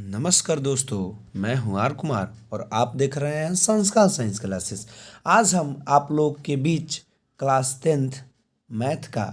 नमस्कार दोस्तों, मैं हूं आर कुमार और आप देख रहे हैं संस्कार साइंस क्लासेस। आज हम आप लोग के बीच क्लास 10th मैथ का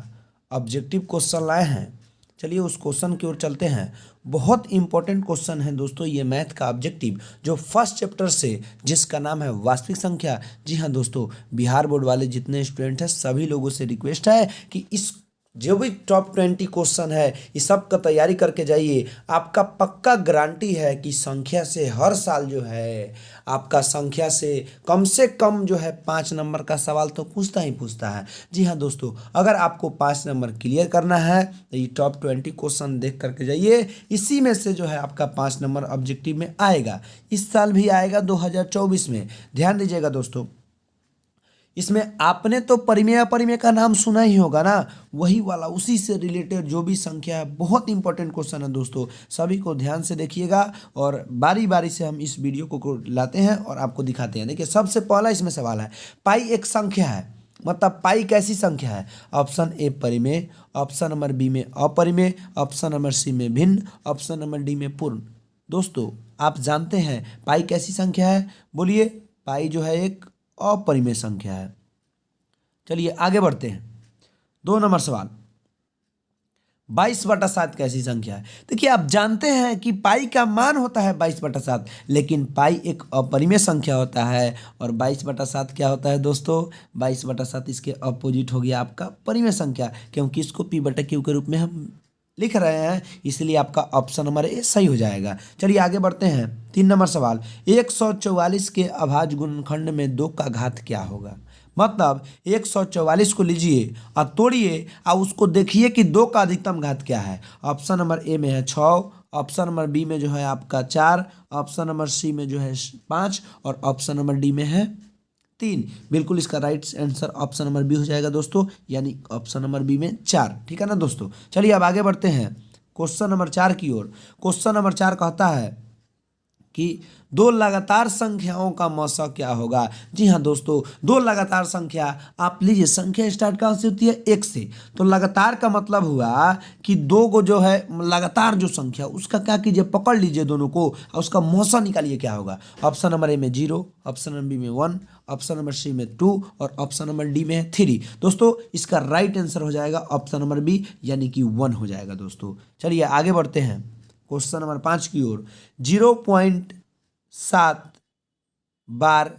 ऑब्जेक्टिव क्वेश्चन लाए हैं। चलिए उस क्वेश्चन की ओर चलते हैं। बहुत इंपॉर्टेंट क्वेश्चन है दोस्तों ये मैथ का ऑब्जेक्टिव, जो फर्स्ट चैप्टर से जिसका नाम है वास्तविक संख्या। जी हाँ दोस्तों, बिहार बोर्ड वाले जितने स्टूडेंट हैं सभी लोगों से रिक्वेस्ट है कि इस जो भी टॉप 20 क्वेश्चन है इस सब का तैयारी करके जाइए। आपका पक्का गारंटी है कि संख्या से हर साल जो है आपका संख्या से कम जो है 5 नंबर का सवाल तो पूछता ही पूछता है। जी हाँ दोस्तों, अगर आपको 5 नंबर क्लियर करना है तो ये टॉप 20 क्वेश्चन देख करके जाइए। इसी में से जो है आपका 5 नंबर ऑब्जेक्टिव में आएगा, इस साल भी आएगा 2024 में। ध्यान दीजिएगा दोस्तों, इसमें आपने तो परिमेय अपरिमेय का नाम सुना ही होगा ना, वही वाला उसी से रिलेटेड जो भी संख्या है। बहुत इंपॉर्टेंट क्वेश्चन है दोस्तों, सभी को ध्यान से देखिएगा और बारी बारी से हम इस वीडियो को लाते हैं और आपको दिखाते हैं। देखिए सबसे पहला इसमें सवाल है, पाई एक संख्या है, मतलब पाई कैसी संख्या है। ऑप्शन ए परिमेय, ऑप्शन नंबर बी में अपरिमेय, ऑप्शन नंबर सी में भिन्न, ऑप्शन नंबर डी में पूर्ण। दोस्तों आप जानते हैं पाई कैसी संख्या है, बोलिए। पाई जो है एक अपरिमेय संख्या है। चलिए आगे बढ़ते हैं। 2 नंबर सवाल, 22/7 कैसी संख्या है। देखिए आप जानते हैं कि पाई का मान होता है 22/7, लेकिन पाई एक अपरिमेय संख्या होता है और 22/7 क्या होता है दोस्तों। 22/7 इसके अपोजिट हो गया आपका परिमेय संख्या, क्योंकि इसको p/q के रूप में हम लिख रहे हैं, इसलिए आपका ऑप्शन नंबर ए सही हो जाएगा। चलिए आगे बढ़ते हैं। 3 नंबर सवाल, 144 के अभाज्य गुणनखंड में 2 का घात क्या होगा। मतलब 144 को लीजिए और तोड़िए और उसको देखिए कि 2 का अधिकतम घात क्या है। ऑप्शन नंबर ए में है 6, ऑप्शन नंबर बी में जो है आपका 4, ऑप्शन नंबर सी में जो है 5 और ऑप्शन नंबर डी में है 3। बिल्कुल इसका right answer option number B हो जाएगा दोस्तों, यानी ऑप्शन नंबर बी में 4। ठीक है ना दोस्तों। चलिए अब आगे बढ़ते हैं क्वेश्चन नंबर 4 की ओर। क्वेश्चन नंबर 4 कहता है कि 2 लगातार संख्याओं का मौसा क्या होगा। जी हाँ दोस्तों, 2 लगातार संख्या, आप लीजिए संख्या स्टार्ट कहाँ से होती है, 1 से। तो लगातार का मतलब हुआ कि 2 को जो है लगातार जो संख्या उसका क्या कीजिए, पकड़ लीजिए दोनों को और उसका मौसा निकालिए क्या होगा। ऑप्शन नंबर ए में 0, ऑप्शन नंबर बी में 1, ऑप्शन नंबर सी में 2 और ऑप्शन नंबर डी में 3। दोस्तों इसका राइट आंसर हो जाएगा ऑप्शन नंबर बी, यानी कि 1 हो जाएगा दोस्तों। चलिए आगे बढ़ते हैं क्वेश्चन नंबर 5 की ओर। 0.7 बार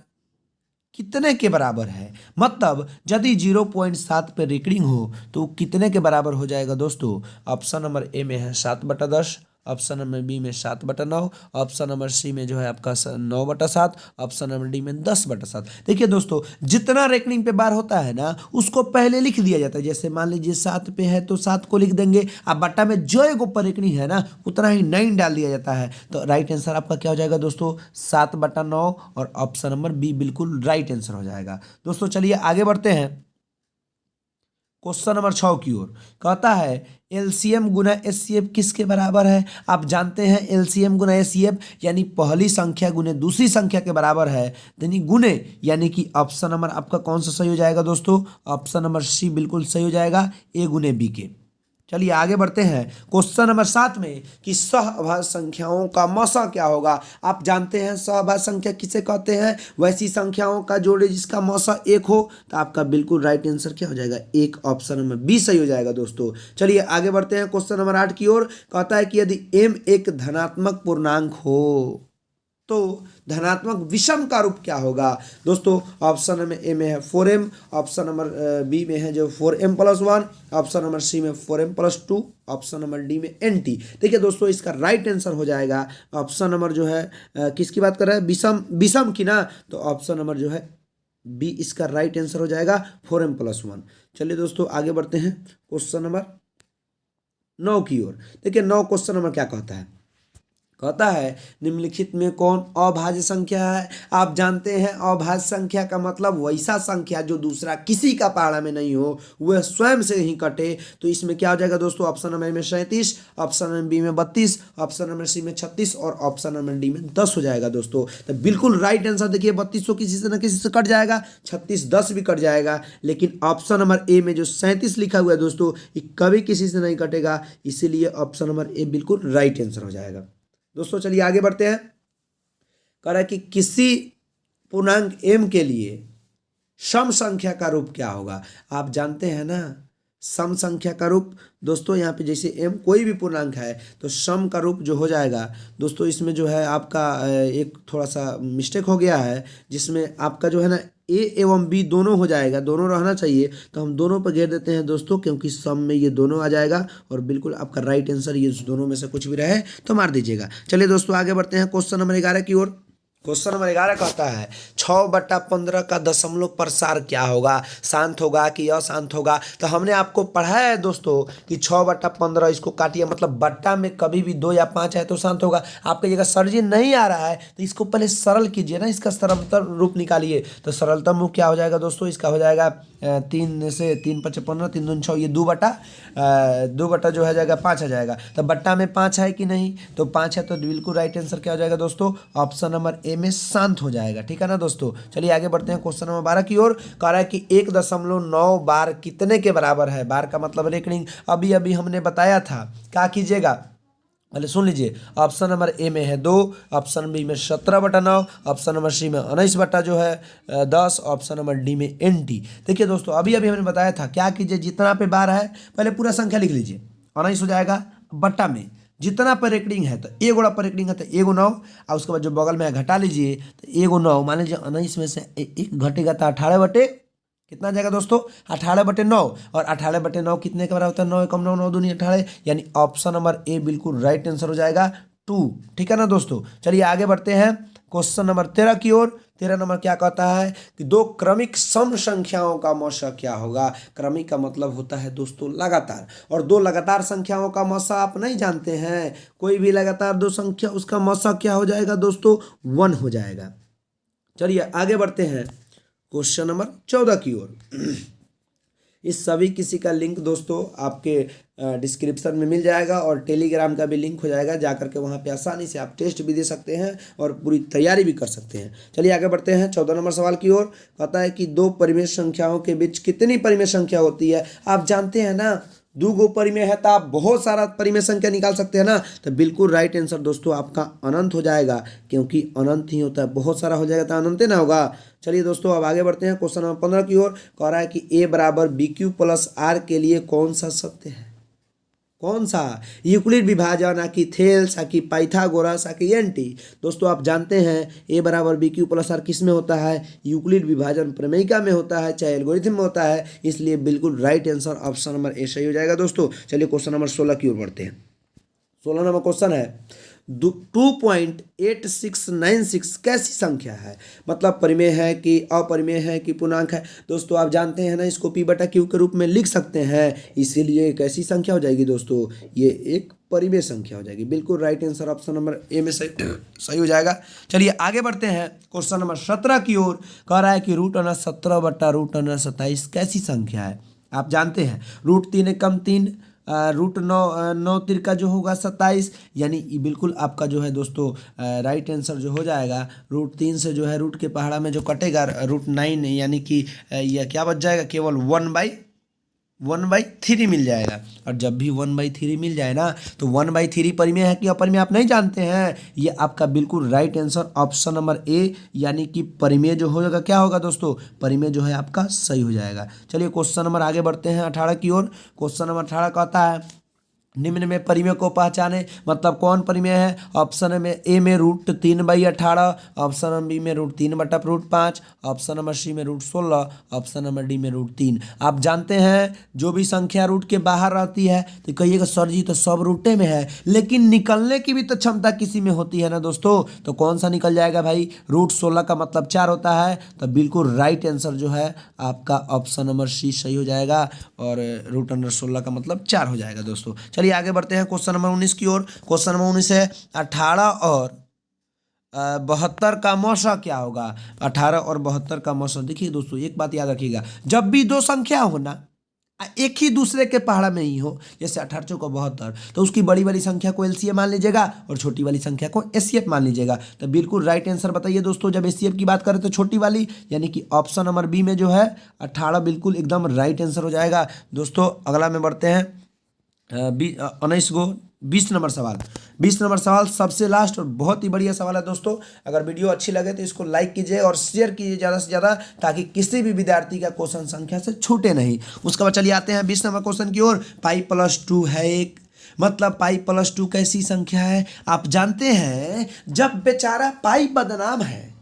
कितने के बराबर है। मतलब यदि 0.7 पे रेकरिंग हो तो कितने के बराबर हो जाएगा दोस्तों। ऑप्शन नंबर ए में है 7/10, ऑप्शन नंबर बी में 7/9, ऑप्शन नंबर सी में जो है आपका 9/7, ऑप्शन नंबर डी में 10/7। देखिए दोस्तों, जितना रेकनिंग पे बार होता है ना उसको पहले लिख दिया जाता है। जैसे मान लीजिए 7 पे है तो 7 को लिख देंगे, अब बट्टा में जो एक ऊपर रेकनिंग है ना उतना ही 9 डाल दिया जाता है। तो राइट आंसर आपका क्या हो जाएगा दोस्तों, 7/9 और ऑप्शन नंबर बी बिल्कुल राइट आंसर हो जाएगा दोस्तों। चलिए आगे बढ़ते हैं क्वेश्चन नंबर 6 की ओर। कहता है एलसीएम गुना एचसीएफ किसके बराबर है। आप जानते हैं एलसीएम गुना एचसीएफ यानी पहली संख्या गुने दूसरी संख्या के बराबर है, यानी गुने, यानी कि ऑप्शन नंबर आपका कौन सा सही हो जाएगा दोस्तों, ऑप्शन नंबर सी बिल्कुल सही हो जाएगा, ए गुने बी के। चलिए आगे बढ़ते हैं क्वेश्चन नंबर 7 में कि सहअभाज्य संख्याओं का मौसा क्या होगा। आप जानते हैं सहअभाज्य संख्या किसे कहते हैं, वैसी संख्याओं का जोड़े जिसका मौसा 1 हो। तो आपका बिल्कुल राइट आंसर क्या हो जाएगा, एक, ऑप्शन नंबर बी सही हो जाएगा दोस्तों। चलिए आगे बढ़ते हैं क्वेश्चन नंबर 8 की ओर। कहता है कि यदि m एक धनात्मक पूर्णांक हो तो धनात्मक विषम का रूप क्या होगा। दोस्तों ऑप्शन नंबर ए में है 4m, ऑप्शन नंबर बी में है जो 4m+1, ऑप्शन नंबर सी में 4m+2, ऑप्शन नंबर डी में nt। देखिए दोस्तों इसका राइट आंसर हो जाएगा ऑप्शन नंबर जो है किसकी बात कर रहा है, विषम की ना, तो ऑप्शन नंबर जो है बी इसका राइट आंसर हो जाएगा 4m+1। चलिए दोस्तों आगे बढ़ते हैं क्वेश्चन नंबर 9 की ओर। देखिए 9 क्वेश्चन नंबर क्या कहता है, कहता है निम्नलिखित में कौन अभाज्य संख्या है। आप जानते हैं अभाज्य संख्या का मतलब वैसा संख्या जो दूसरा किसी का पहाड़ा में नहीं हो, वह स्वयं से ही कटे। तो इसमें क्या हो जाएगा दोस्तों, ऑप्शन नंबर में 37, ऑप्शन नंबर बी में 32, ऑप्शन नंबर सी में 36 और ऑप्शन नंबर डी में 10 हो जाएगा दोस्तों। तो बिल्कुल राइट आंसर देखिए 32 किसी से न किसी से कट जाएगा, 36 10 भी कट जाएगा, लेकिन ऑप्शन नंबर ए में जो 37 लिखा हुआ है दोस्तों ये कभी किसी से नहीं कटेगा, इसीलिए ऑप्शन नंबर ए बिल्कुल राइट आंसर हो जाएगा दोस्तों चलिए आगे बढ़ते हैं। कह रहा है कि किसी पूर्णांक m के लिए सम संख्या का रूप क्या होगा। आप जानते हैं ना सम संख्या का रूप दोस्तों, यहाँ पे जैसे m कोई भी पूर्णांक है तो सम का रूप जो हो जाएगा दोस्तों, इसमें जो है आपका एक थोड़ा सा मिस्टेक हो गया है, जिसमें आपका जो है ना a एवं b दोनों हो जाएगा, दोनों रहना चाहिए, तो हम दोनों पर घेर देते हैं दोस्तों, क्योंकि सम में ये दोनों आ जाएगा और बिल्कुल आपका राइट आंसर ये दोनों में से कुछ भी रहे तो मार दीजिएगा। चलिए दोस्तों आगे बढ़ते हैं क्वेश्चन नंबर 11 की ओर। क्वेश्चन नंबर 11 कहता है 6/15 का दशमलव प्रसार क्या होगा, शांत होगा कि अशांत होगा। तो हमने आपको पढ़ाया है दोस्तों कि 6/15 इसको काटिए, मतलब बट्टा में कभी भी 2 या 5 है तो शांत होगा। आपका जगह सर जी नहीं आ रहा है तो इसको पहले सरल कीजिए ना, इसका सरलतम रूप निकालिए। तो सरलतम रूप क्या हो जाएगा दोस्तों, इसका हो जाएगा 3 से 3 × 5 = 15, 3 दूनी 6, ये 2 बटा जो है जाएगा 5 आ जाएगा। तो बट्टा में 5 है कि नहीं, तो 5 है, तो बिल्कुल राइट आंसर क्या हो जाएगा दोस्तों, ऑप्शन नंबर ए में शांत हो जाएगा। ठीक है ना दोस्तों। चलिए आगे बढ़ते हैं क्वेश्चन नंबर 12 की ओर। कह रहा है कि 1.9 बार कितने के बराबर है। बार का मतलब रेकरिंग, अभी अभी हमने बताया था। क्या कीजिएगा, पहले सुन लीजिए। ऑप्शन नंबर ए में है 2, ऑप्शन बी में 17/9, ऑप्शन नंबर सी में 19 बटा जो है 10, ऑप्शन नंबर डी में NT। देखिए दोस्तों अभी अभी हमने बताया था, क्या कीजिए जितना पे बार है पहले पूरा संख्या लिख लीजिए, 19 हो जाएगा, बट्टा में जितना पर रेकरिंग है तो एगोड़ा पर रेकरिंग है तो एगो 9, और उसके बाद जो बगल में है घटा लीजिए तो एगो 9, मान लीजिए 19 में से एक घटेगा तो 18 बटे कितना जाएगा दोस्तों, 18/9, और 18/9 कितने के बराबर होता है, 9 × 9 9 दूनी 18, यानी ऑप्शन नंबर ए बिल्कुल राइट आंसर हो जाएगा 2। ठीक है ना दोस्तों। चलिए आगे बढ़ते हैं क्वेश्चन नंबर 13 की ओर। 13 नंबर क्या कहता है कि 2 क्रमिक सम संख्याओं का मौसा क्या होगा। क्रमिक का मतलब होता है दोस्तों लगातार, और 2 लगातार संख्याओं का मौसा आप नहीं जानते हैं। कोई भी लगातार 2 संख्या उसका मौसा क्या हो जाएगा दोस्तों, 1 हो जाएगा। चलिए आगे बढ़ते हैं क्वेश्चन नंबर 14 की ओर। इस सभी किसी का लिंक दोस्तों आपके डिस्क्रिप्शन में मिल जाएगा, और टेलीग्राम का भी लिंक हो जाएगा, जाकर के वहाँ पे आसानी से आप टेस्ट भी दे सकते हैं और पूरी तैयारी भी कर सकते हैं। चलिए आगे बढ़ते हैं 14 नंबर सवाल की ओर। कहता है कि 2 परिमेय संख्याओं के बीच कितनी परिमेय संख्या होती है। आप जानते हैं ना 2 गो परिमेय है तो आप बहुत सारा परिमेय संख्या निकाल सकते हैं ना, तो बिल्कुल राइट आंसर दोस्तों आपका अनंत हो जाएगा, क्योंकि अनंत ही होता है, बहुत सारा हो जाएगा तो अनंत ही ना होगा। चलिए दोस्तों अब आगे बढ़ते हैं क्वेश्चन नंबर 15 की ओर। कह रहा है कि a = BQ + R के लिए कौन सा सत्य है। कौन सा, यूक्लिड विभाजन, आकि थेल्स, आकि पाइथागोरस, आकि NT। दोस्तों आप जानते हैं a = BQ + R किस में होता है, यूक्लिड विभाजन प्रमेयिका में होता है, चाहे एल्गोरिथम में होता है, इसलिए बिल्कुल right answer option number A सही हो जाएगा दोस्तों। चलिए क्वेश्चन नंबर 16 की ओर बढ़ते हैं। 16 नंबर क्वेश्चन है 2.8696 कैसी संख्या है, मतलब परिमेय है कि अपरिमेय है कि पूर्णांक है। दोस्तों आप जानते हैं ना इसको P/Q के रूप में लिख सकते हैं, इसीलिए एक ऐसी संख्या हो जाएगी दोस्तों, ये एक परिमेय संख्या हो जाएगी। बिल्कुल right answer option number A में सही हो जाएगा। चलिए आगे बढ़ते हैं क्वेश्चन नंबर 17 की ओर। कह रहा है कि √17 बटा √27 कैसी संख्या है। आप जानते हैं √3 = 3, √9 तिरका जो होगा 27, यानी बिल्कुल आपका जो है दोस्तों राइट आंसर जो हो जाएगा √3 से जो है रूट के पहाड़ा में जो कटेगा √9, यानी कि यह क्या बच जाएगा, केवल 1/3 मिल जाएगा। और जब भी 1/3 मिल जाए ना तो 1/3 परिमेय है कि अपरिमेय आप नहीं जानते हैं, ये आपका बिल्कुल right answer option number A, यानी कि परिमेय जो होगा क्या होगा दोस्तों, परिमेय जो है आपका सही हो जाएगा। चलिए क्वेश्चन नंबर आगे बढ़ते हैं 18 की ओर। क्वेश्चन नंबर 18 कहता है निम्न में परिमेय को पहचाने, मतलब कौन परिमेय है। ऑप्शन में ए में √3/18, ऑप्शन नंबर बी में √3/5, ऑप्शन नंबर सी में √16, ऑप्शन नंबर डी में √3। आप जानते हैं जो भी संख्या रूट के बाहर रहती है तो कहिएगा सर जी तो सब रूटे में है, लेकिन निकलने की भी तो क्षमता किसी में होती है ना दोस्तों, तो कौन सा निकल जाएगा भाई, √16 का मतलब 4 होता है, तो बिल्कुल राइट आंसर जो है आपका ऑप्शन नंबर सी सही हो जाएगा, और √16 का मतलब 4 हो जाएगा दोस्तों। चलिए आगे बढ़ते हैं क्वेश्चन नंबर 19 की ओर। क्वेश्चन नंबर 19 है 18 और 72 का मौसा क्या होगा। 18 और 72 का मौसा, देखिए दोस्तों एक बात याद रखिएगा, जब भी 2 संख्या हो ना एक ही दूसरे के पहाड़ा में ही हो, जैसे 18 × 72, तो उसकी बड़ी वाली संख्या को LCM मान लीजिएगा और छोटी वाली संख्या को SCF मान लीजिएगा। तो बिल्कुल राइट आंसर बताइए दोस्तों, जब SCF की बात करें तो छोटी वाली, यानी कि ऑप्शन नंबर बी में जो है 18 बिल्कुल एकदम राइट आंसर हो जाएगा दोस्तों। अगला में बढ़ते हैं 20 नंबर सवाल। 20 नंबर सवाल सबसे लास्ट और बहुत ही बढ़िया सवाल है दोस्तों। अगर वीडियो अच्छी लगे तो इसको लाइक कीजिए और शेयर कीजिए ज़्यादा से ज़्यादा, ताकि किसी भी विद्यार्थी का क्वेश्चन संख्या से छूटे नहीं। उसके बाद चलिए आते हैं 20 नंबर क्वेश्चन की ओर। पाई प्लस टू है एक, मतलब पाई प्लस टू कैसी संख्या है? आप जानते हैं जब बेचारा पाई बदनाम है,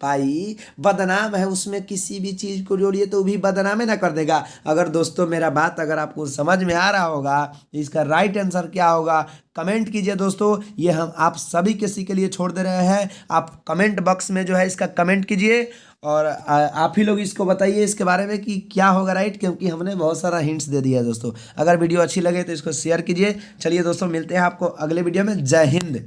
पाई बदनाम है, उसमें किसी भी चीज को जोड़िए तो भी बदनाम ना कर देगा। अगर दोस्तों मेरा बात अगर आपको समझ में आ रहा होगा, इसका राइट आंसर क्या होगा कमेंट कीजिए दोस्तों। ये हम आप सभी किसी के लिए छोड़ दे रहे हैं। आप कमेंट बॉक्स में जो है इसका कमेंट कीजिए और आप ही लोग इसको बताइए इसके बारे में कि क्या होगा राइट, क्योंकि हमने बहुत सारा हिंट्स दे दिया है दोस्तों। अगर वीडियो अच्छी लगे तो इसको शेयर कीजिए। चलिए दोस्तों मिलते हैं आपको अगले वीडियो में। जय हिंद।